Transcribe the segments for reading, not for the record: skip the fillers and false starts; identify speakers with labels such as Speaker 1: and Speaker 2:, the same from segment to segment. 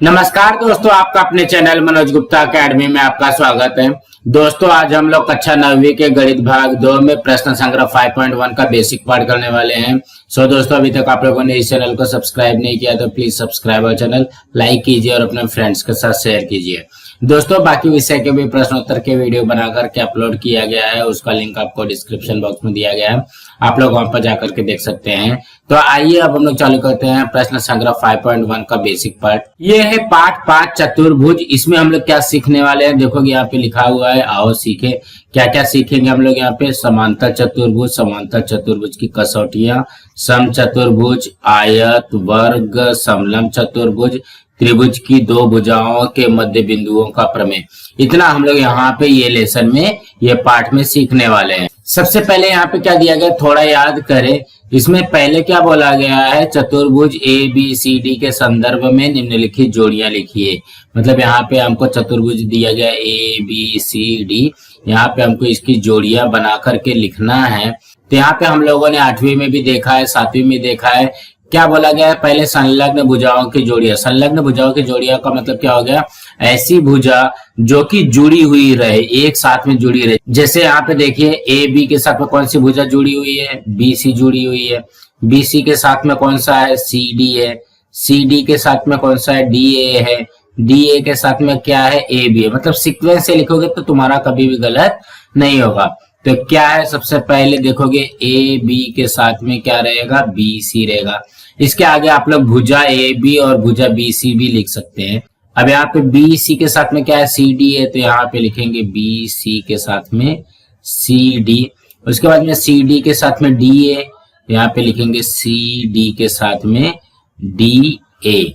Speaker 1: नमस्कार दोस्तों, आपका अपने चैनल मनोज गुप्ता अकेडमी में आपका स्वागत है। दोस्तों, आज हम लोग कक्षा 9वीं के गणित भाग 2 में प्रश्न संग्रह 5.1 का बेसिक पार्ट करने वाले हैं। दोस्तों, अभी तक आप लोगों ने इस चैनल को सब्सक्राइब नहीं किया तो प्लीज सब्सक्राइब और चैनल लाइक कीजिए और अपने फ्रेंड्स के साथ शेयर कीजिए। दोस्तों, बाकी विषय के भी प्रश्नोत्तर के वीडियो बनाकर के अपलोड किया गया है, उसका लिंक आपको डिस्क्रिप्शन बॉक्स में दिया गया है, आप लोग वहां पर जाकर के देख सकते हैं। तो आइए अब हम लोग चालू करते हैं प्रश्न संग्रह 5.1 का बेसिक पार्ट। ये है पाठ 5 चतुर्भुज। इसमें हम लोग क्या सीखने वाले हैं, देखोगे यहाँ पे लिखा हुआ है, आओ सीखे। क्या क्या सीखेंगे हम लोग यहाँ पे? समांतर चतुर्भुज की कसौटियां, सम चतुर्भुज, आयत, वर्ग, समलंब चतुर्भुज, त्रिभुज की दो भुजाओं के मध्य बिंदुओं का प्रमेय। इतना हम लोग यहाँ पे ये लेसन में, ये पाठ में सीखने वाले हैं। सबसे पहले यहाँ पे क्या दिया गया, थोड़ा याद करें। इसमें पहले क्या बोला गया है, चतुर्भुज ए बी सी डी के संदर्भ में निम्नलिखित जोड़ियां लिखिए। मतलब यहाँ पे हमको चतुर्भुज दिया गया ए बी सी डी, यहाँ पे हमको इसकी जोड़ियां बना करके लिखना है। तो यहाँ पे हम लोगों ने 8वीं में भी देखा है, 7वीं में देखा है। क्या बोला गया है, पहले संलग्न भुजाओं की जोड़ियां। संलग्न भुजाओं की जोड़ियां का मतलब क्या हो गया, ऐसी भुजा जो कि जुड़ी हुई रहे, एक साथ में जुड़ी रहे। जैसे यहाँ पे देखिए, ए बी के साथ में कौन सी भुजा जुड़ी हुई है, बी सी जुड़ी हुई है। बी सी के साथ में कौन सा है, सी डी है। सी डी के साथ में कौन सा है, डी ए है। डी ए के साथ में क्या है, ए बी है। मतलब सीक्वेंस से लिखोगे तो तुम्हारा कभी भी गलत नहीं होगा। तो क्या है, सबसे पहले देखोगे ए बी के साथ में क्या रहेगा, बी सी रहेगा। इसके आगे आप लोग भुजा ए बी और भुजा बी सी भी लिख सकते हैं। अब यहाँ पे बी सी के साथ में क्या है, सी डी है, तो यहाँ पे लिखेंगे बी सी के साथ में सी डी। उसके बाद में सी डी के साथ में डी ए, यहाँ पे लिखेंगे सी डी के साथ में डी ए।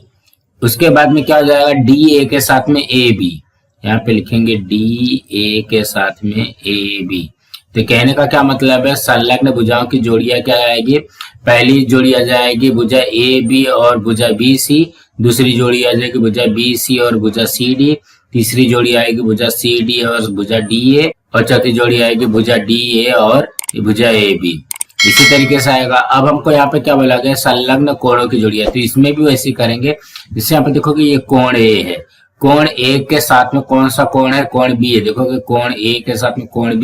Speaker 1: उसके बाद में क्या हो जाएगा, डी ए के साथ में ए बी, यहाँ पे लिखेंगे डी ए के साथ में ए बी। तो कहने का क्या मतलब है, संलग्न भुजाओं की जोड़ियां क्या आएगी, पहली जोड़ी आ जाएगी भुजा ए बी और भुजा बी सी, दूसरी जोड़ी आ जाएगी भुजा बी सी और भुजा सी डी, तीसरी जोड़ी आएगी भुजा सी डी और भुजा डी ए, और चौथी जोड़ी आएगी भुजा डी ए और भुजा ए बी। इसी तरीके से आएगा। अब हमको यहाँ पे क्या बोला गया, संलग्न कोणों की जोड़ियां, तो इसमें भी वैसे करेंगे। जिससे यहाँ पे देखोगे ये कोण ए है, कोण ए के साथ में कौन सा कोण है, कोण बी है। देखोगे कोण ए के साथ में कोण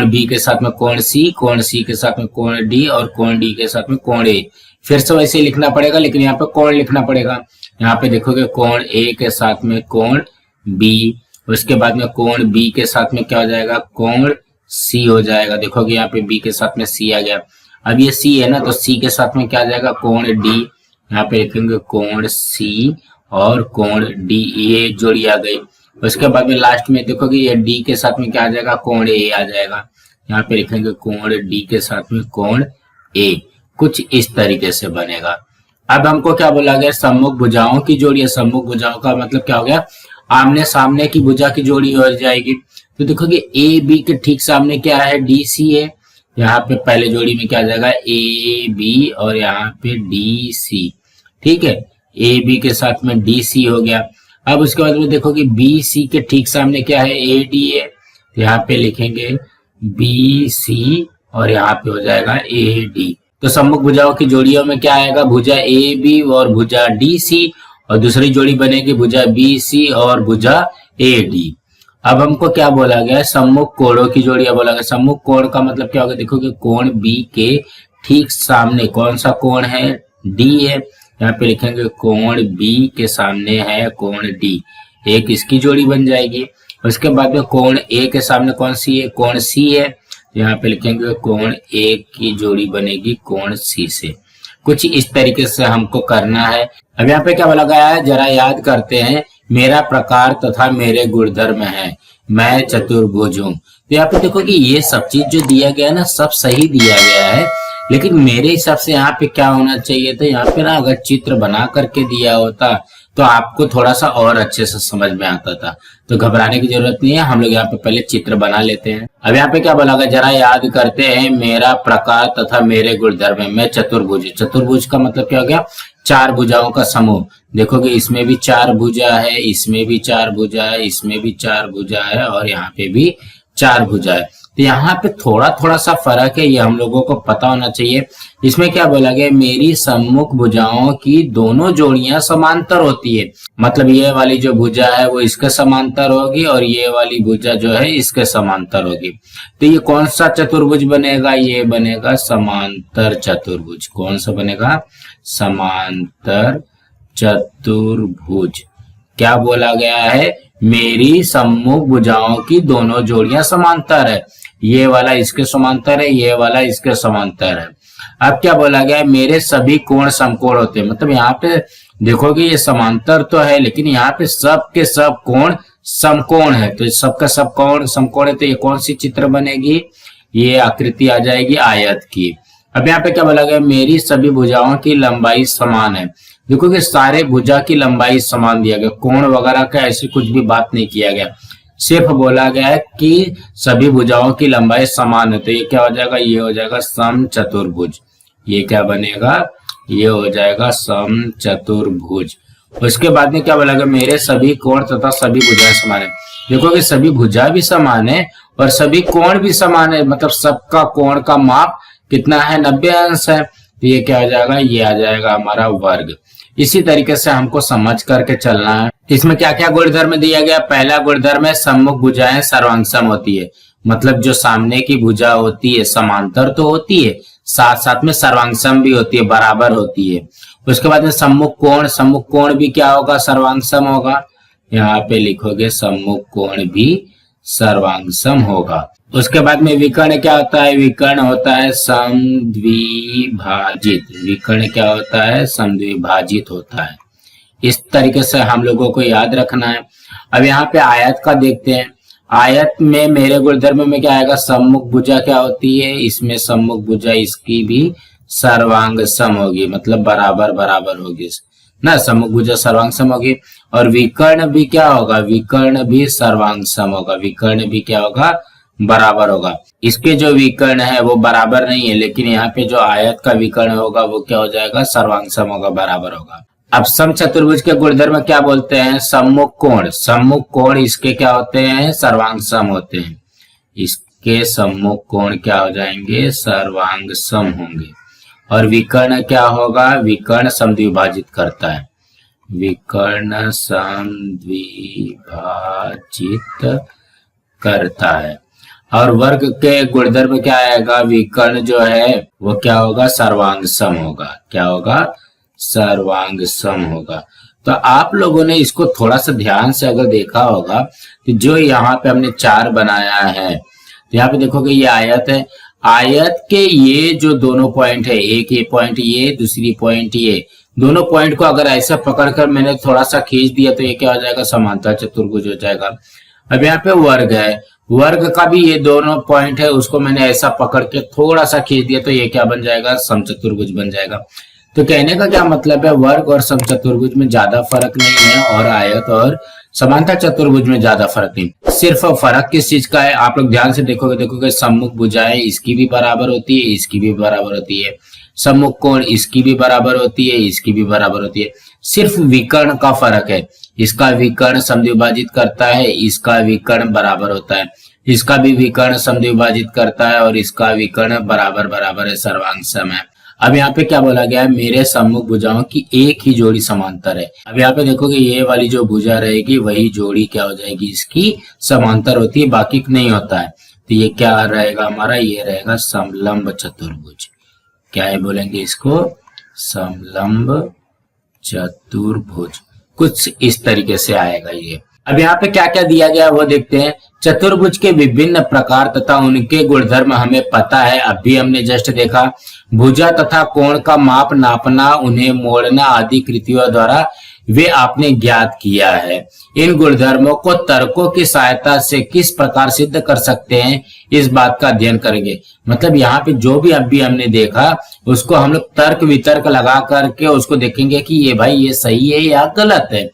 Speaker 1: बी के साथ में कोण सी के साथ में कोण डी और कोण डी के साथ में कोण ए। फिर से वैसे लिखना पड़ेगा, लेकिन यहाँ पे कोण लिखना पड़ेगा। यहाँ पे देखोगे कोण ए के साथ में कोण बी, उसके बाद में कोण बी के साथ में क्या हो जाएगा, कोण सी हो जाएगा। देखोगे यहाँ पे बी के साथ में सी आ गया। अब ये सी है ना, तो सी के साथ में क्या आ जाएगा, कोण डी, यहाँ पे लिखेंगे कोण सी और कोण डी, ये एक जोड़ी आ गई। उसके बाद में लास्ट में देखोगे ये डी के साथ में क्या आ जाएगा, कोण ए आ जाएगा। यहाँ पे लिखेंगे कोण डी के साथ में कोण ए। कुछ इस तरीके से बनेगा। अब हमको क्या बोला गया, सम्मुख भुजाओं की जोड़ी है। सम्मुख भुजाओं का मतलब क्या हो गया, आमने सामने की भुजा की जोड़ी हो जाएगी। तो देखोगे ए बी के ठीक सामने क्या है, डी सी है। यहाँ पे पहले जोड़ी में क्या आ जाएगा, ए बी और यहाँ पे डी सी। ठीक है, ए बी के साथ में डी सी हो गया। अब उसके बाद में देखोगे बी सी के ठीक सामने क्या है, ए डी है। तो यहाँ पे लिखेंगे बी सी और यहाँ पे हो जाएगा ए डी। तो सम्मुख भुजाओं की जोड़ियों में क्या आएगा, भुजा ए बी और भुजा डी सी, और दूसरी जोड़ी बनेगी भुजा बी सी और भुजा ए डी। अब हमको क्या बोला गया, सम्मुख कोणों की जोड़ियां बोला गया। सम्मुख कोण का मतलब क्या होगा, देखोगे कोण बी के ठीक सामने कौन सा कोण है, डी है। यहाँ पे लिखेंगे कोण बी के सामने है कोण डी, एक इसकी जोड़ी बन जाएगी। उसके बाद में कोण ए के सामने कौन सी है, कोण सी है। यहाँ पे लिखेंगे कोण ए की जोड़ी बनेगी कोण सी से। कुछ इस तरीके से हमको करना है। अब यहाँ पे क्या बोला गया है, जरा याद करते हैं। मेरा प्रकार तथा मेरे गुणधर्म है, मैं चतुर्भुज हूँ। तो यहाँ पे देखो कि ये सब चीज जो दिया गया है ना, सब सही दिया गया है, लेकिन मेरे हिसाब से यहाँ पे क्या होना चाहिए था, यहाँ पे ना अगर चित्र बना करके दिया होता तो आपको थोड़ा सा और अच्छे से समझ में आता था। तो घबराने की जरूरत नहीं है, हम लोग यहाँ पे पहले चित्र बना लेते हैं। अब यहाँ पे क्या बोला गया, जरा याद करते हैं। मेरा प्रकार तथा मेरे गुणधर्म है, मैं चतुर्भुज। चतुर्भुज का मतलब क्या हो गया, चार भुजाओं का समूह। देखोगे इसमें भी चार भुजा है, इसमें भी चार भुजा है, इसमें भी चार भुजा है और यहाँ पे भी चार भुजा है। तो यहाँ पे थोड़ा थोड़ा सा फर्क है, ये हम लोगों को पता होना चाहिए। इसमें क्या बोला गया, मेरी सम्मुख भुजाओं की दोनों जोड़ियां समांतर होती है, मतलब ये वाली जो भुजा है वो इसके समांतर होगी और ये वाली भुजा जो है इसके समांतर होगी। तो ये कौन सा चतुर्भुज बनेगा, ये बनेगा समांतर चतुर्भुज। कौन सा बनेगा, समांतर चतुर्भुज। क्या बोला गया है, मेरी सम्मुख भुजाओं की दोनों जोड़ियां समांतर है, ये वाला इसके समांतर है, ये वाला इसके समांतर है। अब क्या बोला गया है, मेरे सभी कोण समकोण होते हैं, मतलब यहाँ पे देखोगे ये समांतर तो है लेकिन यहाँ पे सब के सब कोण समकोण है, तो सबका सब कोण समकोण है, तो ये कौन सी चित्र बनेगी, ये आकृति आ जाएगी आयत की। अब यहाँ पे क्या बोला गया, मेरी सभी भुजाओं की लंबाई समान है। देखो कि सारे भुजा की लंबाई समान दिया गया, कोण वगैरह का ऐसी कुछ भी बात नहीं किया गया, सिर्फ बोला गया है कि सभी भुजाओं की लंबाई समान है। तो ये क्या हो जाएगा, ये हो जाएगा समचतुर्भुज। ये क्या बनेगा, ये हो जाएगा समचतुर्भुज। उसके बाद में क्या बोला गया, मेरे सभी कोण तथा सभी भुजाएं समान है। देखो कि सभी भुजा भी समान है और सभी कोण भी समान है, मतलब सबका कोण का माप कितना है, 90 अंश है। तो ये क्या हो जाएगा, ये आ जाएगा हमारा वर्ग। इसी तरीके से हमको समझ करके चलना है। इसमें क्या क्या गुणधर्म दिया गया, पहला गुणधर्म है सम्मुख भुजाएं सर्वांगसम होती है, मतलब जो सामने की भुजा होती है समांतर तो होती है, साथ साथ में सर्वांगसम भी होती है, बराबर होती है। उसके बाद में सम्मुख कोण भी क्या होगा, सर्वांगसम होगा। यहाँ पे लिखोगे सम्मुख कोण भी सर्वांगसम होगा। उसके बाद में विकर्ण क्या होता है, विकर्ण होता है समद्विभाजित। विकर्ण क्या होता है, समद्विभाजित होता है। इस तरीके से हम लोगों को याद रखना है। अब यहाँ पे आयत का देखते हैं। आयत में मेरे गुणधर्म में क्या आएगा, सम्मुख भुजा क्या होती है, इसमें सम्मुख भुजा इसकी भी सर्वांग सम होगी, मतलब बराबर बराबर होगी ना, सम्मुख भुजा सर्वांग सम होगी। और विकर्ण भी क्या होगा, विकर्ण भी सर्वांग सम होगा, विकर्ण भी क्या होगा, बराबर होगा। इसके जो विकर्ण है वो बराबर नहीं है, लेकिन यहाँ पे जो आयत का विकर्ण होगा वो क्या हो जाएगा, सर्वांग सम होगा, बराबर होगा। अब समचतुर्भुज के गुणधर्म क्या बोलते हैं, सम्मुख कोण इसके क्या होते हैं, सर्वांग सम होते हैं। इसके सम्मुख कोण क्या हो जाएंगे, सर्वांग सम होंगे। और विकर्ण क्या होगा, विकर्ण समद्विभाजित करता है, विकर्ण समद्विभाजित करता है। और वर्ग के गुणधर्म क्या आएगा, विकर्ण जो है वो क्या होगा, सर्वांग सम होगा। क्या होगा, सर्वांग सम होगा। तो आप लोगों ने इसको थोड़ा सा ध्यान से अगर देखा होगा तो जो यहाँ पे हमने 4 बनाया है, तो यहाँ पे देखोगे ये आयत है, आयत के ये जो दोनों पॉइंट है, एक ये पॉइंट, ये दूसरी पॉइंट, ये दोनों पॉइंट को अगर ऐसा पकड़कर मैंने थोड़ा सा खींच दिया तो ये क्या हो जाएगा, समांतर चतुर्भुज हो जाएगा। अब यहाँ पे वर्ग है, वर्ग का भी ये दोनों पॉइंट है, उसको मैंने ऐसा पकड़ के थोड़ा सा खींच दिया तो ये क्या बन जाएगा, समचतुर्भुज बन जाएगा। तो कहने का क्या मतलब है, वर्ग और समचतुर्भुज में ज्यादा फर्क नहीं है और आयत और समांतर चतुर्भुज में ज्यादा फर्क नहीं। सिर्फ फर्क किस चीज का है, आप लोग ध्यान से देखोगे सम्मुख भुजाएं इसकी भी बराबर होती है, इसकी भी बराबर होती है। सम्मुख कोण इसकी भी बराबर होती है, इसकी भी बराबर होती है। सिर्फ विकर्ण का फर्क है, इसका विकर्ण समद्विभाजित करता है, इसका विकर्ण बराबर होता है, इसका भी विकर्ण समद्विभाजित करता है और इसका विकर्ण बराबर बराबर है, सर्वांग सम है। अब यहाँ पे क्या बोला गया है, मेरे सम्मुख भुजाओं की एक ही जोड़ी समांतर है। अब यहाँ पे देखोगे ये वाली जो भुजा रहेगी वही जोड़ी क्या हो जाएगी, इसकी समांतर होती है, बाकी नहीं होता है। तो ये क्या रहेगा हमारा, ये रहेगा समलंब चतुर्भुज। क्या है बोलेंगे इसको, समलंब चतुर्भुज। कुछ इस तरीके से आएगा ये। अब यहाँ पे क्या क्या दिया गया वो देखते हैं। चतुर्भुज के विभिन्न प्रकार तथा उनके गुणधर्म हमें पता है, अभी हमने जस्ट देखा। भुजा तथा कोण का माप नापना, उन्हें मोड़ना आदि कृतियों द्वारा वे आपने ज्ञात किया है। इन गुणधर्मों को तर्कों की सहायता से किस प्रकार सिद्ध कर सकते हैं, इस बात का अध्ययन करेंगे। मतलब यहाँ पे जो भी अभी हमने देखा उसको हम लोग तर्क वितर्क लगा करके उसको देखेंगे कि ये भाई ये सही है या गलत है।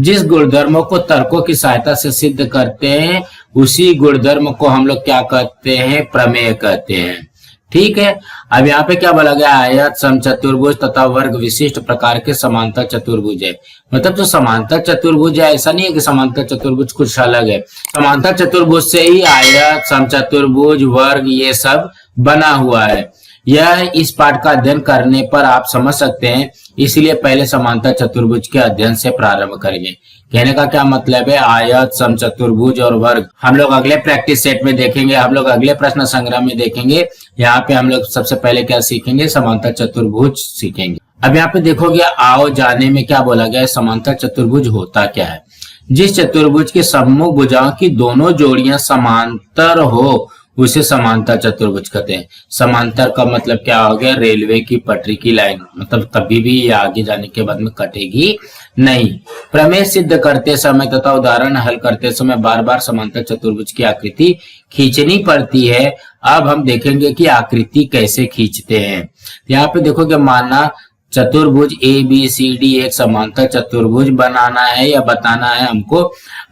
Speaker 1: जिस गुणधर्मों को तर्कों की सहायता से सिद्ध करते हैं उसी गुणधर्म को हम लोग क्या कहते हैं, प्रमेय कहते हैं। ठीक है। अब यहाँ पे क्या बोला गया, आयत समचतुर्भुज तथा वर्ग विशिष्ट प्रकार के समांतर चतुर्भुज है। मतलब जो समांतर चतुर्भुज है, ऐसा नहीं है कि समांतर चतुर्भुज कुछ अलग है, समांतर चतुर्भुज से ही आयत समचतुर्भुज वर्ग ये सब बना हुआ है। यह इस पाठ का अध्ययन करने पर आप समझ सकते हैं, इसलिए पहले समांतर चतुर्भुज के अध्ययन से प्रारंभ करेंगे। कहने का क्या मतलब है, आयत समचतुर्भुज और वर्ग हम लोग अगले प्रैक्टिस सेट में देखेंगे, हम लोग अगले प्रश्न संग्रह में देखेंगे। यहाँ पे हम लोग सबसे पहले क्या सीखेंगे, समांतर चतुर्भुज सीखेंगे। अब यहाँ पे देखोगे आओ जाने में क्या बोला गया है, समांतर चतुर्भुज होता क्या है। जिस चतुर्भुज के सम्मुख भुजाओं की दोनों जोड़ियां समांतर हो उसे समांतर चतुर्भुज कहते हैं। समांतर का मतलब क्या हो गया, रेलवे की पटरी की लाइन, मतलब कभी भी ये आगे जाने के बाद में कटेगी नहीं। प्रमेय सिद्ध करते समय तथा उदाहरण हल करते समय बार बार समांतर चतुर्भुज की आकृति खींचनी पड़ती है। अब हम देखेंगे कि आकृति कैसे खींचते हैं। यहाँ पे देखोगे, माना चतुर्भुज ए बी सी डी एक समांतर चतुर्भुज बनाना है या बताना है हमको।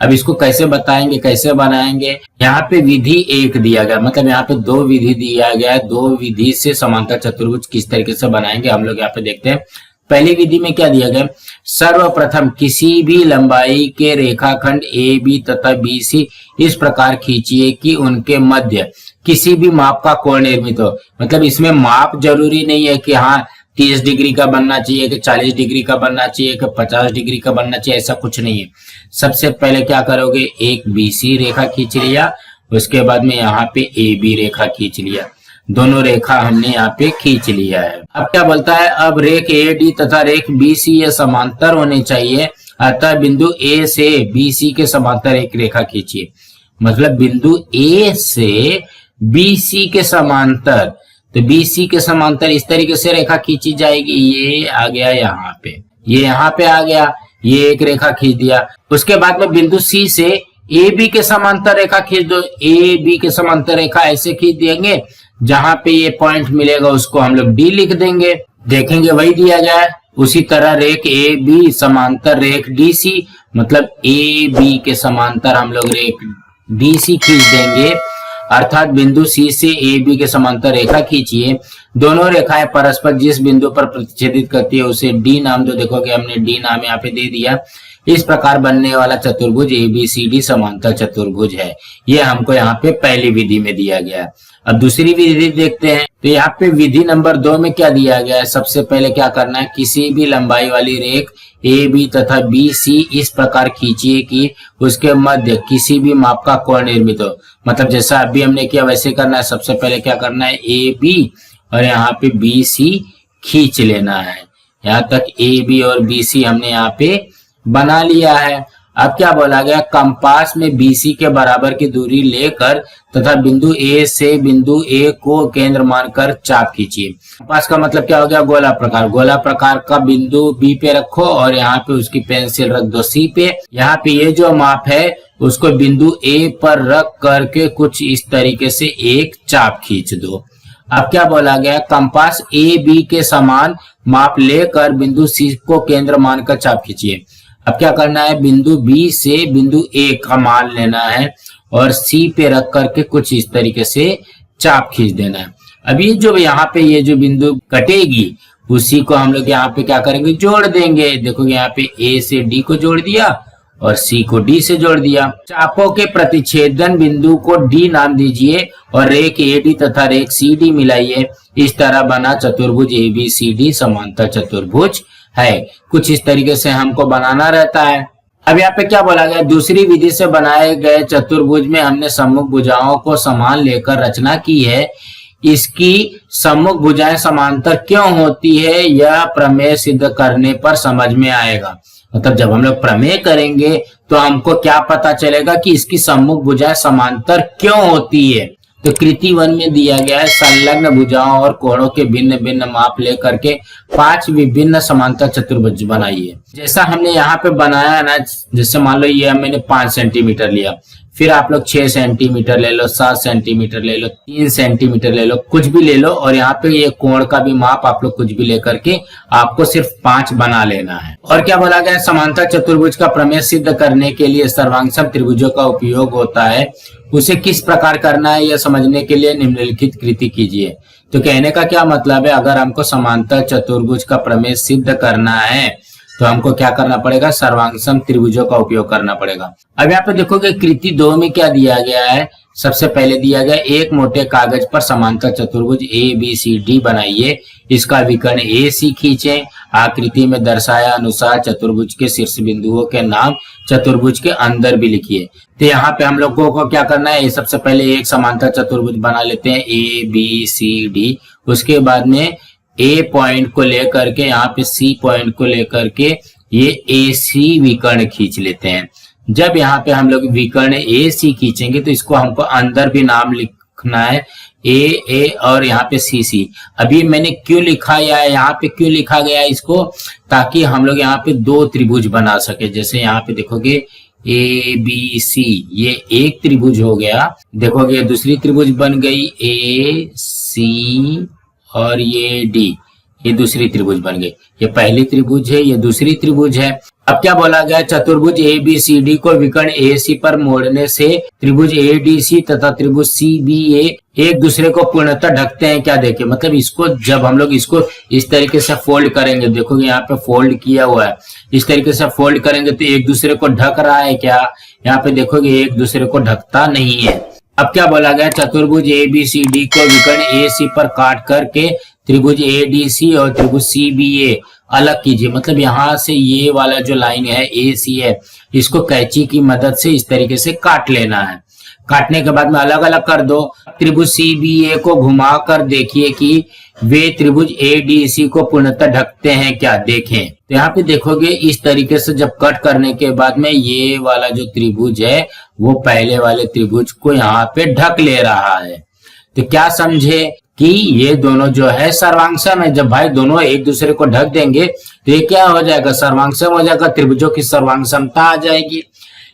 Speaker 1: अब इसको कैसे बताएंगे, कैसे बनाएंगे, यहाँ पे विधि एक दिया गया, मतलब यहाँ पे दो विधि दिया गया है। दो विधि से समांतर चतुर्भुज किस तरीके से बनाएंगे हम लोग यहाँ पे देखते हैं। पहली विधि में क्या दिया गया, सर्वप्रथम किसी भी लंबाई के रेखाखंड ए बी तथा बी सी इस प्रकार खींचिए कि उनके मध्य किसी भी माप का कोण निर्मित हो। मतलब इसमें माप जरूरी नहीं है कि हाँ 30 डिग्री का बनना चाहिए, कि 40 डिग्री का बनना चाहिए, कि 50 डिग्री का बनना चाहिए, ऐसा कुछ नहीं है। सबसे पहले क्या करोगे, एक बीसी रेखा खींच लिया, उसके बाद में यहाँ पे ए बी रेखा खींच लिया, दोनों रेखा हमने यहाँ पे खींच लिया है। अब क्या बोलता है, अब रेख ए डी तथा रेख बी सी ये समांतर होने चाहिए, अतः बिंदु ए से बी सी के समांतर एक रेखा खींचिए। मतलब बिंदु ए से बी सी के समांतर, तो BC के समांतर इस तरीके से रेखा खींची जाएगी। ये आ गया यहाँ पे, ये यहाँ पे आ गया, ये एक रेखा खींच दिया। उसके बाद में बिंदु C से AB के समांतर रेखा खींच दो। AB के समांतर रेखा ऐसे खींच देंगे, जहां पे ये पॉइंट मिलेगा उसको हम लोग D लिख देंगे। देखेंगे वही दिया गया है। उसी तरह रेख AB समांतर रेख DC, मतलब AB के समांतर हम लोग रेख DC खींच देंगे। अर्थात बिंदु C से AB के समांतर रेखा खींचिए। दोनों रेखाएं परस्पर जिस बिंदु पर प्रतिच्छेदित करती है उसे D नाम दो। देखोगे हमने D नाम यहाँ पे दे दिया। इस प्रकार बनने वाला चतुर्भुज ABCD समांतर चतुर्भुज है। ये हमको यहाँ पे पहली विधि में दिया गया है। अब दूसरी विधि देखते हैं। तो यहाँ पे विधि नंबर 2 में क्या दिया गया है, सबसे पहले क्या करना है, किसी भी लंबाई वाली रेख AB तथा BC इस प्रकार खींचिए कि उसके मध्य किसी भी माप का कोण निर्मित हो। मतलब जैसा अभी हमने किया वैसे करना है। सबसे पहले क्या करना है, AB और यहाँ पे BC खींच लेना है। यहाँ तक AB और BC हमने यहाँ पे बना लिया है। अब क्या बोला गया, कंपास में BC के बराबर की दूरी लेकर तथा बिंदु A से बिंदु A को केंद्र मानकर चाप खींचिए। कंपास का मतलब क्या हो गया, गोला प्रकार। गोला प्रकार का बिंदु B पे रखो और यहाँ पे उसकी पेंसिल रख दो C पे। यहाँ पे ये जो माप है उसको बिंदु A पर रख करके कुछ इस तरीके से एक चाप खींच दो। अब क्या बोला गया, कंपास AB के समान माप लेकर बिंदु C को केंद्र मानकर चाप खींचिए। अब क्या करना है, बिंदु B से बिंदु A का मान लेना है और C पे रख करके कुछ इस तरीके से चाप खींच देना है। अभी जो यहाँ पे ये जो बिंदु कटेगी उसी को हम लोग यहाँ पे क्या करेंगे, जोड़ देंगे। देखो यहाँ पे A से D को जोड़ दिया और C को D से जोड़ दिया। चापों के प्रतिच्छेदन बिंदु को D नाम दीजिए और रेख AD तथा रेख CD मिलाइए। इस तरह बना चतुर्भुज ABCD समांतर चतुर्भुज है। कुछ इस तरीके से हमको बनाना रहता है। अब यहाँ पे क्या बोला गया, दूसरी विधि से बनाए गए चतुर्भुज में हमने सम्मुख भुजाओं को समान लेकर रचना की है। इसकी सम्मुख भुजाएं समांतर क्यों होती है यह प्रमेय सिद्ध करने पर समझ में आएगा। मतलब जब हम लोग प्रमेय करेंगे तो हमको क्या पता चलेगा कि इसकी सम्मुख भुजाएं समांतर क्यों होती है। तो कृति 1 में दिया गया है, संलग्न भुजाओं और कोणों के भिन्न भिन्न माप लेकर के 5 विभिन्न समांतर चतुर्भुज बनाइए। जैसा हमने यहाँ पे बनाया ना, जैसे मान लो ये मैंने 5 सेंटीमीटर लिया, फिर आप लोग 6 सेंटीमीटर ले लो, 7 सेंटीमीटर ले लो, 3 सेंटीमीटर ले लो, कुछ भी ले लो। और यहाँ पे ये कोण का भी माप आप लोग कुछ भी लेकर के आपको सिर्फ 5 बना लेना है। और क्या बोला गया, समांतर चतुर्भुज का प्रमेय सिद्ध करने के लिए सर्वांग सम त्रिभुजों का उपयोग होता है। उसे किस प्रकार करना है यह समझने के लिए निम्नलिखित कृति कीजिए। तो कहने का क्या मतलब है, अगर हमको समांतर चतुर्भुज का प्रमेय सिद्ध करना है तो हमको क्या करना पड़ेगा, सर्वांगसम त्रिभुजों का उपयोग करना पड़ेगा। अब यहाँ पे देखोगे कृति 2 में क्या दिया गया है। सबसे पहले दिया गया एक मोटे कागज पर समांतर चतुर्भुज ABCD बनाइए, इसका विकर्ण AC खींचे, आकृति में दर्शाया अनुसार चतुर्भुज के शीर्ष बिंदुओं के नाम चतुर्भुज के अंदर भी लिखिए। तो यहाँ पे हम लोगों को क्या करना है, सबसे पहले एक समांतर चतुर्भुज बना लेते हैं ABCD। उसके बाद में A पॉइंट को लेकर के यहाँ पे C पॉइंट को लेकर के ये AC विकर्ण खींच लेते हैं। जब यहाँ पे हम लोग विकर्ण AC खींचेंगे तो इसको हमको अंदर भी नाम लिखना है A और यहाँ पे CC। अभी मैंने क्यों लिखा या यहाँ पे क्यों लिखा गया है इसको, ताकि हम लोग यहाँ पे 2 त्रिभुज बना सके। जैसे यहाँ पे देखोगे ABC, ये एक त्रिभुज हो गया। देखोगे दूसरी त्रिभुज बन गई AC और ये D, ये दूसरी त्रिभुज बन गई। ये पहली त्रिभुज है, ये दूसरी त्रिभुज है। अब क्या बोला गया, चतुर्भुज ABCD को विकर्ण AC पर मोड़ने से त्रिभुज ADC तथा त्रिभुज CBA एक दूसरे को पूर्णतः ढकते हैं। क्या देखे, मतलब इसको जब हम लोग इसको इस तरीके से फोल्ड करेंगे, देखोगे यहाँ पे फोल्ड किया हुआ है, इस तरीके से फोल्ड करेंगे तो एक दूसरे को ढक रहा है क्या, यहाँ पे देखोगे एक दूसरे को ढकता नहीं है। अब क्या बोला गया, चतुर्भुज ABCD को विकर्ण AC पर काट करके त्रिभुज ADC और त्रिभुज CBA अलग कीजिए। मतलब यहाँ से ये वाला जो लाइन है AC है, इसको कैंची की मदद से इस तरीके से काट लेना है। काटने के बाद में अलग अलग कर दो। त्रिभुज CBA को घुमा कर देखिए कि वे त्रिभुज ADC को पूर्णतः ढकते हैं क्या, देखें। तो यहाँ पे देखोगे इस तरीके से जब कट करने के बाद में ये वाला जो त्रिभुज है वो पहले वाले त्रिभुज को यहाँ पे ढक ले रहा है। तो क्या समझे कि ये दोनों जो है सर्वांगसम है। जब भाई दोनों एक दूसरे को ढक देंगे तो ये क्या हो जाएगा, सर्वांगसम हो जाएगा, त्रिभुजों की सर्वांगसमता आ जाएगी।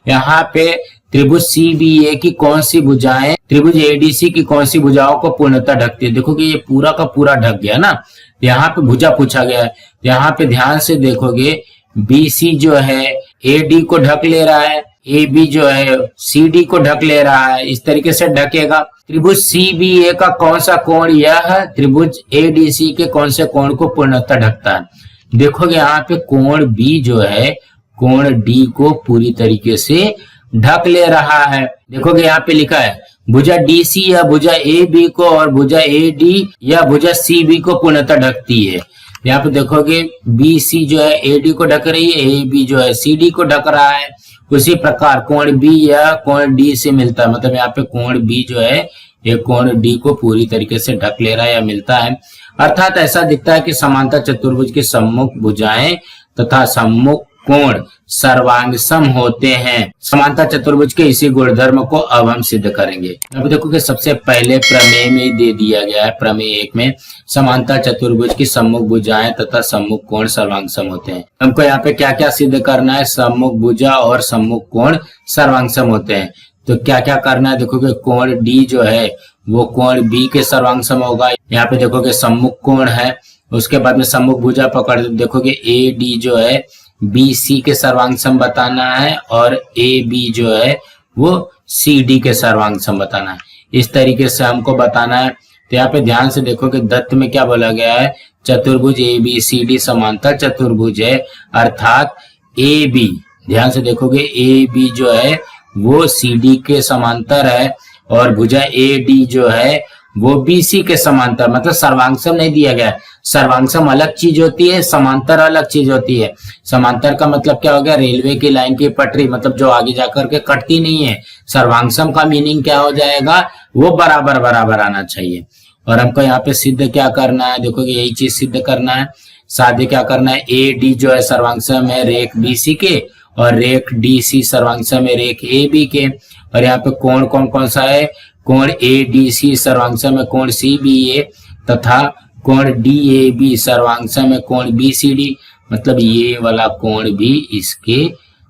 Speaker 1: यहाँ पे त्रिभुज CBA की कौन सी भुजाएं त्रिभुज ADC की कौन सी भुजाओं को पूर्णतः ढकती है। देखोगे ये पूरा का पूरा ढक गया ना, यहाँ पे भुजा पूछा गया है। यहाँ पे ध्यान से देखोगे BC जो है AD को ढक ले रहा है, AB जो है CD को ढक ले रहा है, इस तरीके से ढकेगा। त्रिभुज CBA का कौन सा कोण यह त्रिभुज ADC के कौन से कोण को पूर्णतः ढकता है। देखोगे यहाँ पे कोण B जो है कोण D को पूरी तरीके से ढक ले रहा है। देखोगे यहाँ पे लिखा है भुजा DC या भुजा AB को और भुजा AD या भुजा CB को पूर्णतः ढकती है। यहाँ पे देखोगे BC जो है AD को ढक रही है, AB जो है CD को ढक रहा है। उसी प्रकार कोण B या कोण D से मिलता है, मतलब यहाँ पे कोण B जो है ये कोण D को पूरी तरीके से ढक ले रहा है या मिलता है। अर्थात ऐसा दिखता है कि समांतर चतुर्भुज की सम्मुख भुजाएं तथा सम्मुख कोण सर्वांगसम होते हैं। समांतर चतुर्भुज के इसी गुणधर्म को अब हम सिद्ध करेंगे। अब देखो कि सबसे पहले प्रमेय में दे दिया गया है, प्रमेय 1 में समांतर चतुर्भुज की सम्मुख भुजाएं तथा सम्मुख कोण सर्वांगसम होते हैं। हमको यहाँ पे क्या क्या सिद्ध करना है, सम्मुख भुजा और सम्मुख कोण सर्वांगसम होते हैं। तो क्या क्या करना है, देखोगे कोण D जो है वो कोण B के सर्वांगसम होगा। यहाँ पे देखोगे सम्मुख कोण है, उसके बाद में सम्मुख भुजा पकड़ देखोगे AD जो है BC के सर्वांगसम बताना है और AB जो है वो CD के सर्वांगसम बताना है। इस तरीके से हमको बताना है। तो यहाँ पे ध्यान से देखो कि दत्त में क्या बोला गया है, चतुर्भुज ABCD समांतर चतुर्भुज है, अर्थात AB, ध्यान से देखोगे AB जो है वो CD के समांतर है और भुजा AD जो है वो BC के समांतर, मतलब सर्वांगसम नहीं दिया गया है। सर्वांगसम अलग चीज होती है, समांतर अलग चीज होती है। समांतर का मतलब क्या हो गया, रेलवे की लाइन की पटरी, मतलब जो आगे जाकर के कटती नहीं है। सर्वांगसम का मीनिंग क्या हो जाएगा, वो बराबर बराबर आना चाहिए। और हमको यहाँ पे सिद्ध क्या करना है, देखो यही चीज सिद्ध करना है। साध्य क्या करना है, AD जो है सर्वांगसम है रेख BC के और रेख DC सर्वांगसम है रेख AB के। और यहाँ पे कोण कौन कौन सा है, कोण ADC सर्वांगसम है कोण CBA तथा कोण DAB सर्वांगसम है कोण BCD, मतलब ये वाला कोण भी इसके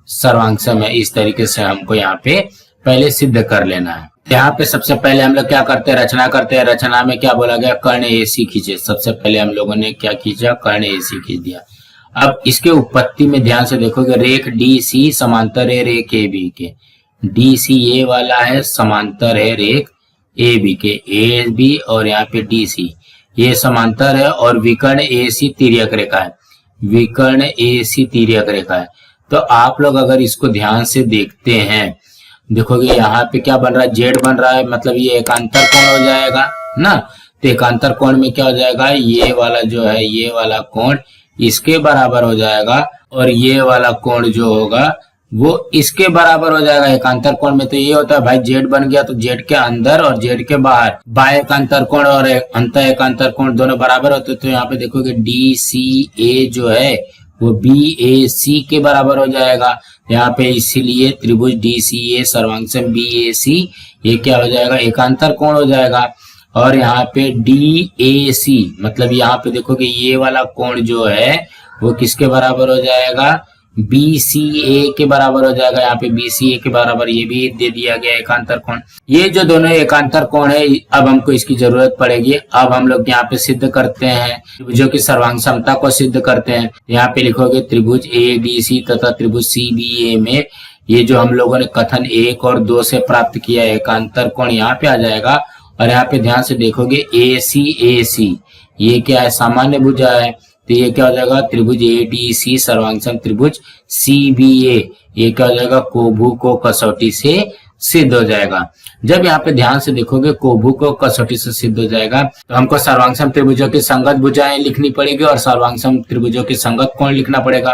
Speaker 1: सर्वांगसम है। इस तरीके से हमको यहाँ पे पहले सिद्ध कर लेना है। यहाँ पे सबसे पहले हम लोग क्या करते हैं, रचना करते हैं। रचना में क्या बोला गया, कर्ण AC खींचे। सबसे पहले हम लोगों ने क्या खींचा, कर्ण AC खींच दिया। अब इसके उत्पत्ति में ध्यान से देखोगे रेख DC समांतर है रेख AB के, DC ये वाला है समांतर है रेख AB के, AB और यहाँ पे DC ये समांतर है और विकर्ण AC तिर्यक रेखा है, विकर्ण AC तिर्यक रेखा है। तो आप लोग अगर इसको ध्यान से देखते हैं, देखोगे यहाँ पे क्या बन रहा है, जेड बन रहा है, मतलब ये एकांतर कोण हो जाएगा ना। तो एकांतर कोण में क्या हो जाएगा, ये वाला जो है, ये वाला कोण इसके बराबर हो जाएगा और ये वाला कोण जो होगा वो इसके बराबर हो जाएगा एकांतर कोण में। तो ये होता है भाई, जेड बन गया तो जेड के अंदर और जेड के बाहर बाह्य एकांतर कोण और अंत एकांतर कोण दोनों बराबर होते। तो यहाँ पे देखोगे DCA जो है वो BAC के बराबर हो जाएगा यहाँ पे, इसीलिए त्रिभुज DCA सर्वांगसम BAC ये क्या हो जाएगा, एकांतर कोण हो जाएगा। और यहाँ पे DAC मतलब यहाँ पे देखोगे ये वाला कोण जो है वो किसके बराबर हो जाएगा, BCA के बराबर हो जाएगा। यहाँ पे BCA के बराबर ये भी दे दिया गया एकांतर कोण। ये जो दोनों एकांतर कोण है, अब हमको इसकी जरूरत पड़ेगी। अब हम लोग यहाँ पे सिद्ध करते हैं, त्रिभुजों की सर्वांग समता को सिद्ध करते हैं। यहाँ पे लिखोगे त्रिभुज ADC तथा त्रिभुज CBA में ये जो हम लोगों ने कथन 1 और 2 से प्राप्त किया एकांतर कोण यहाँ पे आ जाएगा। और यहाँ पे ध्यान से देखोगे ACAC ये क्या है, सामान्य भुजा है। तो ये क्या हो जाएगा, त्रिभुज ADC सर्वांगसम त्रिभुज CBA ये क्या हो जाएगा, कोभू को कसौटी से सिद्ध हो जाएगा। जब यहाँ पे ध्यान से देखोगे कोभू को कसौटी से सिद्ध हो जाएगा तो हमको सर्वांगसम त्रिभुजों की संगत भुजाएं लिखनी पड़ेगी और सर्वांगसम त्रिभुजों की संगत कोण लिखना पड़ेगा।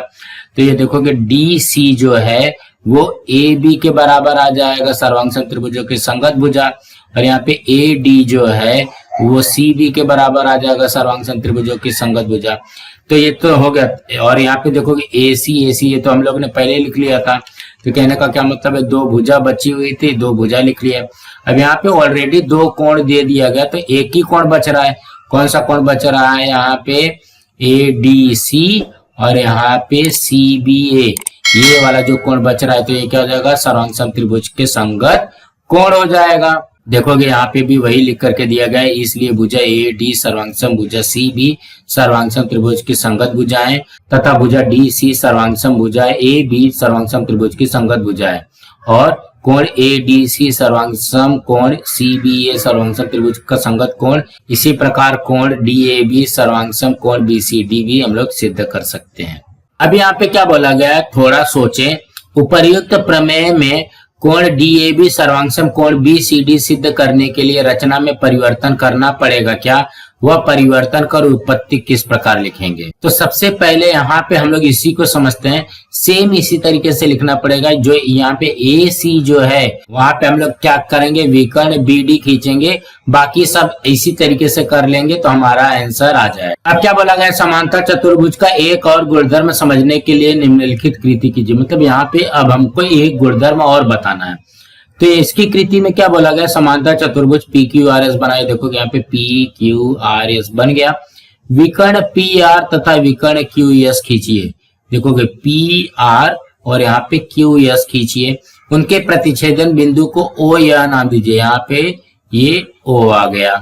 Speaker 1: तो ये देखोगे DC जो है वो AB के बराबर आ जाएगा सर्वांगसम त्रिभुजों की संगत भुजा, और यहाँ पे AD जो है वो CB के बराबर आ जाएगा सर्वांगसम त्रिभुजों की संगत भुजा। तो ये तो हो गया। और यहाँ पे देखोगे AC ये तो हम लोग ने पहले लिख लिया था। तो कहने का क्या मतलब है, दो भुजा बची हुई थी, दो भुजा लिख लिया। अब यहाँ पे ऑलरेडी दो कोण दे दिया गया तो एक ही कोण बच रहा है। कौन सा कोण बच रहा है, यहाँ पे ADC और यहाँ पे CBA ये वाला जो कोण बच रहा है। तो ये क्या हो जाएगा, सर्वांगसम त्रिभुज के संगत कोण हो जाएगा। देखोगे यहाँ पे भी वही लिख करके दिया गया है, इसलिए भुजा AD सर्वांगसम भुजा CB सर्वांगसम त्रिभुज की संगत भुजाएं तथा भुजा DC सर्वांगसम भुजा AB सर्वांगसम त्रिभुज की संगत भुजाएं, और कोण ADC सर्वांगसम कोण CBA सर्वांगसम त्रिभुज का संगत कोण। इसी प्रकार कोण DAB सर्वांगसम कोण BCD भी हम लोग सिद्ध कर सकते हैं। अब यहाँ पे क्या बोला गया है, थोड़ा सोचें। उपर्युक्त प्रमेय में कोण DAB सर्वांगसम कोण BCD सिद्ध करने के लिए रचना में परिवर्तन करना पड़ेगा क्या, वह परिवर्तन कर उत्पत्ति किस प्रकार लिखेंगे। तो सबसे पहले यहाँ पे हम लोग इसी को समझते हैं, सेम इसी तरीके से लिखना पड़ेगा। जो यहाँ पे AC जो है वहां पे हम लोग क्या करेंगे, विकर्ण BD खींचेंगे, बाकी सब इसी तरीके से कर लेंगे तो हमारा आंसर आ जाए। अब क्या बोला गया, समांतर चतुर्भुज का एक और गुणधर्म समझने के लिए निम्नलिखित कृति कीजिए। मतलब यहाँ पे अब हमको एक गुणधर्म और बताना है। तो इसकी कृति में क्या बोला गया, समांतर चतुर्भुज PQRS बनाए। देखो यहाँ पे PQRS बन गया। विकर्ण PR तथा विकर्ण QS खींचिए। देखोगे PR और यहाँ पे QS खींचिए। उनके प्रतिच्छेदन बिंदु को O या नाम दीजिए। यहाँ पे ये O आ गया।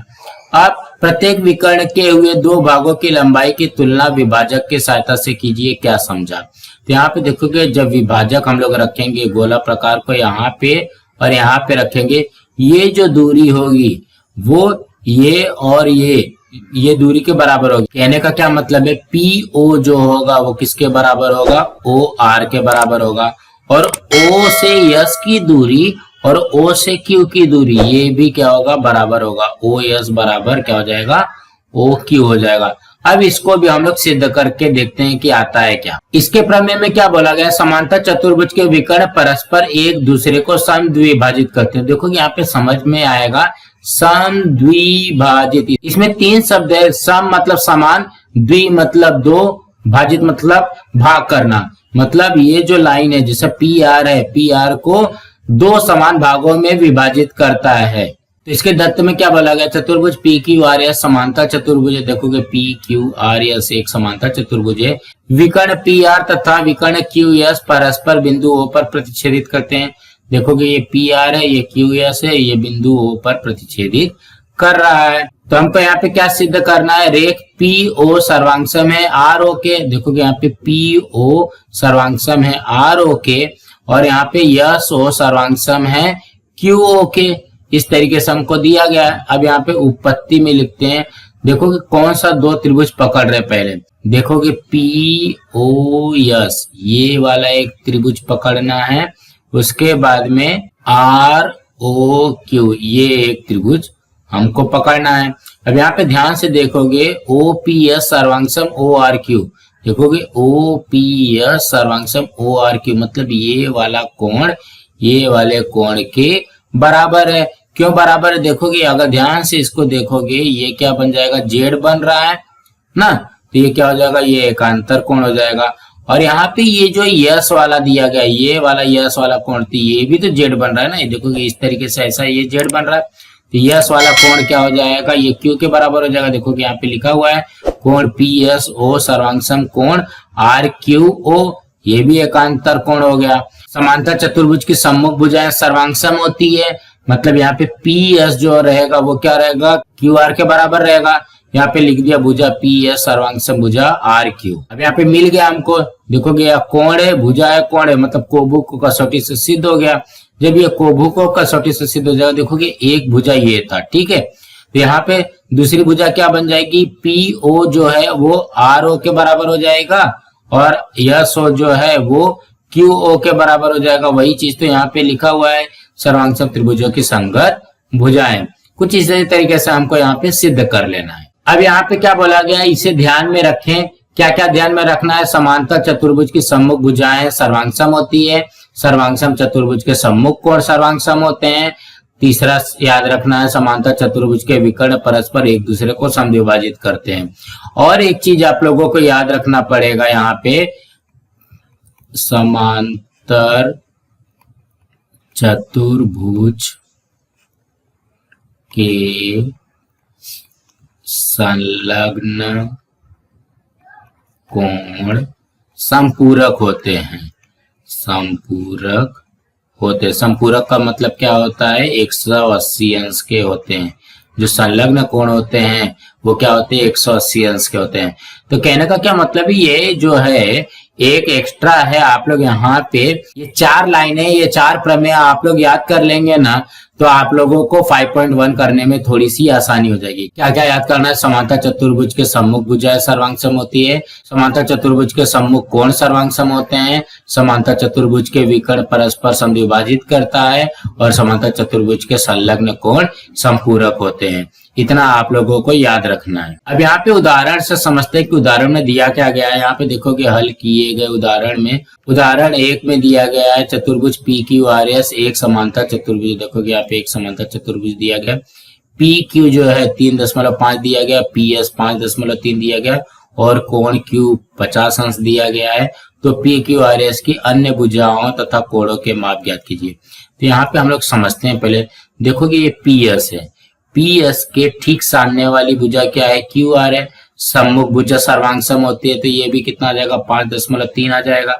Speaker 1: अब प्रत्येक विकर्ण के हुए दो भागों की लंबाई की तुलना विभाजक की सहायता से कीजिए, क्या समझा। तो यहाँ पे देखोगे जब विभाजक हम लोग रखेंगे गोला प्रकार को यहाँ पे और यहाँ पे रखेंगे, ये जो दूरी होगी वो ये और ये दूरी के बराबर होगी। कहने का क्या मतलब है, PO जो होगा वो किसके बराबर होगा, OR के बराबर होगा। और O से S की दूरी और O से Q की दूरी ये भी क्या होगा, बराबर होगा। OS बराबर क्या हो जाएगा, OQ हो जाएगा। अब इसको भी हम लोग सिद्ध करके देखते हैं कि आता है क्या। इसके प्रमेय में क्या बोला गया, समांतर चतुर्भुज के विकर्ण परस्पर एक दूसरे को समद्विभाजित करते हैं। देखो यहाँ पे समझ में आएगा, समद्विभाजित, इसमें तीन शब्द है। सम मतलब समान, द्वि मतलब दो, भाजित मतलब भाग करना। मतलब ये जो लाइन है जैसे PR है, PR को दो समान भागों में विभाजित करता है। तो इसके दत्त में क्या बोला गया, चतुर्भुज PQRS समांतर चतुर्भुज है। देखोगे PQRS एक समांतर चतुर्भुज है। विकर्ण PR तथा विकर्ण QS परस्पर बिंदु O पर प्रतिच्छेदित करते हैं। देखोगे ये PR है, ये QS है, ये बिंदु O पर प्रतिच्छेदित कर रहा है। तो हमको यहाँ पे क्या सिद्ध करना है, रेख PO सर्वांगसम है RO के। देखोगे यहाँ पे PO सर्वांगसम है RO के और यहाँ पे SO सर्वांगसम है QO के। इस तरीके से हमको दिया गया है। अब यहाँ पे उत्पत्ति में लिखते हैं, देखोगे कौन सा दो त्रिभुज पकड़ रहे, पहले देखोगे POS ये वाला एक त्रिभुज पकड़ना है, उसके बाद में ROQ ये एक त्रिभुज हमको पकड़ना है। अब यहाँ पे ध्यान से देखोगे OPS सर्वांगसम ORQ, देखोगे OPS सर्वांगसम ORQ मतलब ये वाला कोण ये वाले कोण के बराबर है। क्यों बराबर है, देखोगे अगर ध्यान से इसको देखोगे ये क्या बन जाएगा, जेड बन रहा है ना, तो ये क्या हो जाएगा, ये एकांतर कोण हो जाएगा। और यहाँ पे ये जो यस वाला दिया गया, ये वाला यस वाला कोण, तो ये भी तो जेड बन रहा है ना, ये देखोगे इस तरीके से ऐसा ये जेड बन रहा है, तो यस वाला कोण क्या हो जाएगा, ये क्यू के बराबर हो जाएगा। देखोगे यहाँ पे लिखा हुआ है कोण PSO सर्वांगसम कोण RQO, ये भी एकांतर कोण हो गया। समांतर चतुर्भुज की सम्मुख भुजाएं सर्वांगसम होती है, मतलब यहाँ पे PS जो रहेगा वो क्या रहेगा, QR के बराबर रहेगा। यहाँ पे लिख दिया भुजा PS सर्वांगसम भुजा RQ। अब यहाँ पे मिल गया हमको, देखोगे यह कोण है, भुजा है, कोण है, मतलब कोबू को कसौटी से सिद्ध हो गया। जब ये कोबू को कसौटी से सिद्ध हो जाएगा, देखोगे एक भुजा ये था, ठीक है, तो यहाँ पे दूसरी भुजा क्या बन जाएगी, PO जो है वो RO के बराबर हो जाएगा और SO जो है वो QO के बराबर हो जाएगा। वही चीज तो यहाँ पे लिखा हुआ है, सर्वांगसम त्रिभुजों की संगत भुजाएं। कुछ इसी तरीके से हमको यहाँ पे सिद्ध कर लेना है। अब यहाँ पे क्या बोला गया है, इसे ध्यान में रखें। क्या क्या ध्यान में रखना है, समांतर चतुर्भुज की सम्मुख भुजाएं सर्वांगसम होती है, सर्वांगसम चतुर्भुज के सम्मुख कोण सर्वांगसम होते हैं। तीसरा याद रखना है, समांतर चतुर्भुज के विकर्ण परस्पर एक दूसरे को समद्विभाजित करते हैं। और एक चीज आप लोगों को याद रखना पड़ेगा, यहाँ पे समांतर चतुर्भुज के संलग्न कोण संपूरक होते हैं, संपूरक होते, संपूरक का मतलब क्या होता है, 180 अंश के होते हैं। जो संलग्न कोण होते हैं वो क्या होते हैं, 180 अंश के होते हैं। तो कहने का क्या मतलब है, ये जो है एक एक्स्ट्रा है, आप लोग यहाँ पे ये 4 लाइनें, ये 4 प्रमेय आप लोग याद कर लेंगे ना, तो आप लोगों को 5.1 करने में थोड़ी सी आसानी हो जाएगी। क्या क्या याद करना है, समांतर चतुर्भुज के सम्मुख भुजाएं सर्वांगसम होती है, समांतर चतुर्भुज के सम्मुख कोण सर्वांगसम होते हैं, समांतर चतुर्भुज के विकर्ण परस्पर समद्विभाजित करता है और समांतर चतुर्भुज के संलग्न कोण संपूरक होते हैं। इतना आप लोगों को याद रखना है। अब यहाँ पे उदाहरण से समझते हैं कि उदाहरण में दिया क्या गया है। यहाँ पे देखोगे हल किए गए उदाहरण में, उदाहरण 1 में दिया गया है चतुर्भुज PQRS एक समांतर चतुर्भुज। देखोगे यहाँ पे एक समांतर चतुर्भुज दिया गया, PQ जो है 3.5 दिया गया, PS 5.3 दिया गया और कोण Q 50 अंश दिया गया है। तो PQRS की अन्य भुजाओं तथा कोणों के माप ज्ञात कीजिए। तो यहाँ पे हम लोग समझते हैं, पहले देखोगे ये PS है, PS के ठीक सामने वाली भुजा क्या है, QR है, सम्मुख भुजा सर्वांगसम होती है, तो ये भी कितना आ जाएगा, 5.3 आ जाएगा।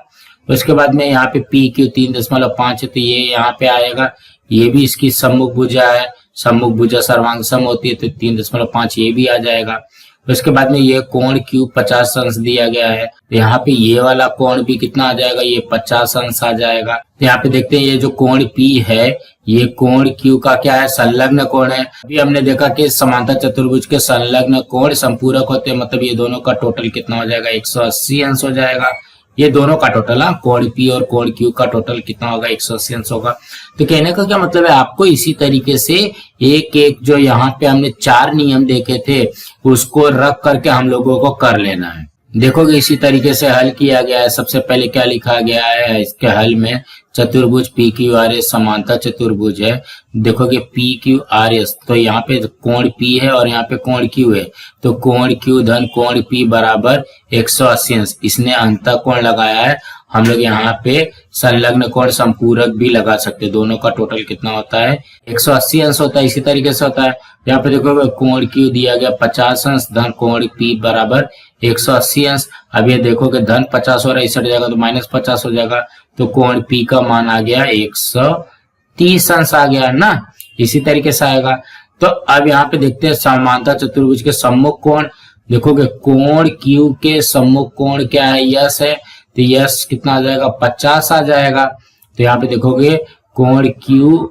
Speaker 1: उसके बाद में यहाँ पे PQ 3.5 है, तो ये यहाँ पे आएगा, ये भी इसकी सम्मुख भुजा है, सम्मुख भुजा सर्वांगसम होती है, तो 3.5 ये भी आ जाएगा। उसके बाद में ये कोण Q 50 अंश दिया गया है, तो यहाँ पे ये वाला कोण भी कितना आ जाएगा, ये 50 अंश आ जाएगा। तो यहाँ पे देखते हैं ये जो कोण P है, ये कोण Q का क्या है, संलग्न कोण है। अभी हमने देखा कि समांतर चतुर्भुज के संलग्न कोण संपूरक होते हैं, मतलब ये दोनों का टोटल कितना हो जाएगा, 180 अंश हो जाएगा। ये दोनों का टोटल, कोण P और कोण Q का टोटल कितना होगा, 180 अंश होगा। तो कहने का क्या मतलब है, आपको इसी तरीके से एक एक जो यहाँ पे हमने 4 नियम देखे थे उसको रख करके हम लोगों को कर लेना है। देखोगे इसी तरीके से हल किया गया है। सबसे पहले क्या लिखा गया है इसके हल में, चतुर्भुज PQRS समांतर चतुर्भुज है। देखोगे PQRS, तो यहाँ पे कोण P है और यहाँ पे कोण Q है, तो कोण Q धन कोण P बराबर 180 अंश। इसने अंतः कोण लगाया है, हम लोग यहाँ पे संलग्न कोण संपूरक भी लगा सकते हैं। दोनों का टोटल कितना होता है, 180 अंश होता है। इसी तरीके से होता है, यहाँ पे देखो कोण Q दिया गया 50 अंश धन कोण P बराबर 180 अंश। अब ये देखोगे धन 50 हो रहा है, इस जाएगा तो -50 हो जाएगा, तो कोण P का मान आ गया 130 अंश आ गया ना, इसी तरीके से आएगा। तो अब यहाँ पे देखते हैं समांतर चतुर्भुज के सम्मुख कोण। देखोगे कोण Q के सम्मुख कोण क्या है, यस है, तो यस कितना आ जाएगा, 50 आ जाएगा। तो यहाँ पे देखोगे कोण Q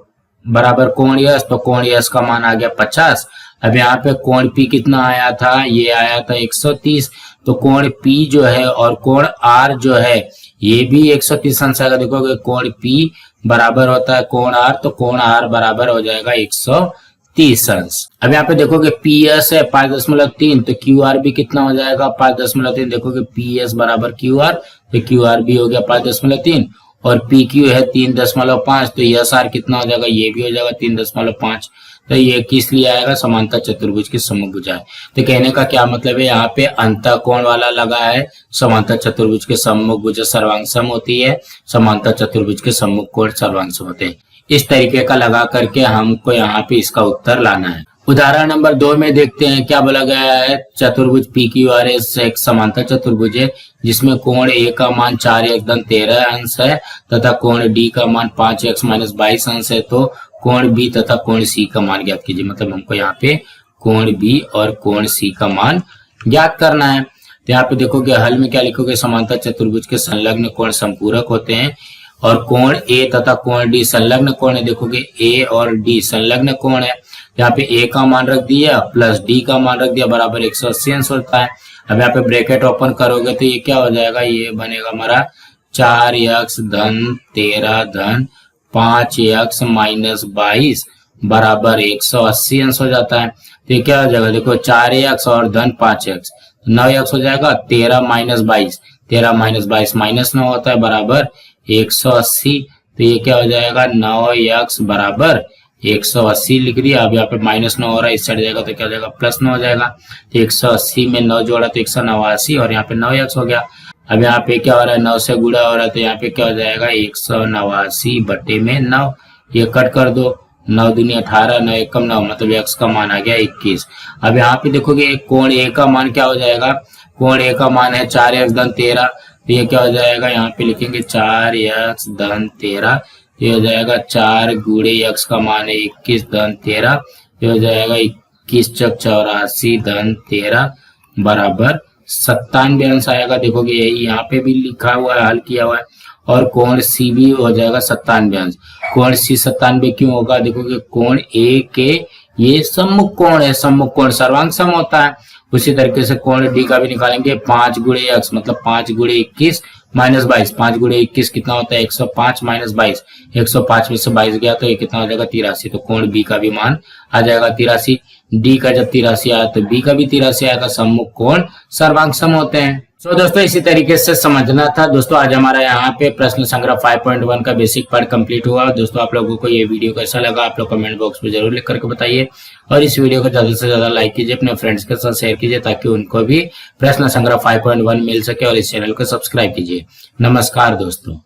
Speaker 1: बराबर कोण यस, तो कोण यस का मान आ गया 50। अब यहाँ पे कोण P कितना आया था, ये आया था 130। तो कोण P जो है और कोण R जो है ये भी 130 अंश आएगा। देखोगे कोण P बराबर होता है कोण R, तो कोण R बराबर हो जाएगा 130 अंश। अब यहाँ पे देखोगे PS है 5.3, तो QR भी कितना हो जाएगा 5.3। देखोगे PS बराबर QR, तो QR भी हो गया 5.3 और PQ है 3.5, तो SR कितना हो जाएगा, ये भी हो जाएगा 3.5। तो ये किस लिए आएगा, समांतर चतुर्भुज की समभुजा है। तो कहने का क्या मतलब है, यहाँ पे अंतःकोण वाला लगा है, समांतर चतुर्भुज के सम्मुख भुजा सर्वांग सम होती है, समांतर चतुर्भुज के सम्मुख कोण सर्वांग सम होते हैं। इस तरीके का लगा करके हमको यहाँ पे इसका उत्तर लाना है। उदाहरण नंबर 2 में देखते हैं क्या बोला गया है। चतुर्भुज PQRS एक समांतर चतुर्भुज है जिसमें कोण A का मान 4x धन 13 अंश है तथा कोण D का मान 5x माइनस 22 अंश है। तो कोण B तथा कोण C का मान ज्ञात कीजिए। मतलब हमको यहाँ पे कोण B और कोण C का मान ज्ञात करना है। तो यहाँ पे देखोगे हल में क्या लिखोगे, समांतर चतुर्भुज के संलग्न कोण संपूरक होते हैं और कोण A तथा कोण D संलग्न कोण है। देखोगे A और D संलग्न कोण है। यहाँ पे A का मान रख दिया प्लस D का मान रख दिया बराबर 180 अंश होता है। अब यहाँ पे ब्रैकेट ओपन करोगे तो ये क्या हो जाएगा, ये बनेगा हमारा 4x धन 13 धन 5x माइनस 22 बराबर 180 अंश हो जाता है। तो ये क्या हो जाएगा, देखो 4x और धन 5x 9x हो जाएगा, 13 माइनस 22 13 माइनस 22 माइनस 9 होता है बराबर 180। तो ये क्या हो जाएगा 9x बराबर 180 लिख दिया। अब यहाँ पे माइनस 9 हो रहा है, इस साइड जाएगा तो क्या हो जाएगा प्लस 9 हो जाएगा। तो 180 में 9 जोड़ा तो 189 और यहाँ पे 9x हो गया। अब यहाँ पे क्या हो रहा है, 9 से गुणा हो रहा है तो यहाँ पे क्या हो जाएगा 189 बटे में 9, ये कट कर दो, 9 दूनी 18 9 एकम 9, मतलब x का मान आ गया 21। अब यहाँ पे देखोगे कोण A का मान क्या हो जाएगा, कोण A का मान है 4x धन 13। तो ये क्या हो जाएगा, यहाँ पे लिखेंगे 4x धन 13, ये हो जाएगा 4 गुणे x का मान है 21 धन 13, ये हो जाएगा 21 चौक 84 धन 13 बराबर 97 अंश आएगा। देखोगे यही यहाँ पे भी लिखा हुआ है, हल किया हुआ है। और कोण C भी हो जाएगा 97 अंश। कोण C 97 क्यों होगा, देखोगे कोण A के ये सम्मुख कोण है, सम्मुख कोण सर्वांग सम होता है। उसी तरीके से कोण D का भी निकालेंगे, 5 गुणे x मतलब 5 गुणे 21 माइनस 22, 5 गुणे 21 कितना होता है 105 माइनस 22, 105 में से 22 गया तो ये कितना हो जाएगा 83। तो कोण B का भी मान आ जाएगा 83। D का जब 83 आया तो B का भी 83 आएगा, सम्मुख कोण सर्वांग सम होते हैं। तो दोस्तों इसी तरीके से समझना था। दोस्तों आज हमारा यहाँ पे प्रश्न संग्रह 5.1 का बेसिक पार्ट कंप्लीट हुआ। दोस्तों आप लोगों को ये वीडियो कैसा लगा आप लोग कमेंट बॉक्स में जरूर लिख करके बताइए और इस वीडियो को ज्यादा से ज्यादा लाइक कीजिए, अपने फ्रेंड्स के साथ शेयर कीजिए ताकि उनको भी प्रश्न संग्रह 5.1 मिल सके और इस चैनल को सब्सक्राइब कीजिए। नमस्कार दोस्तों।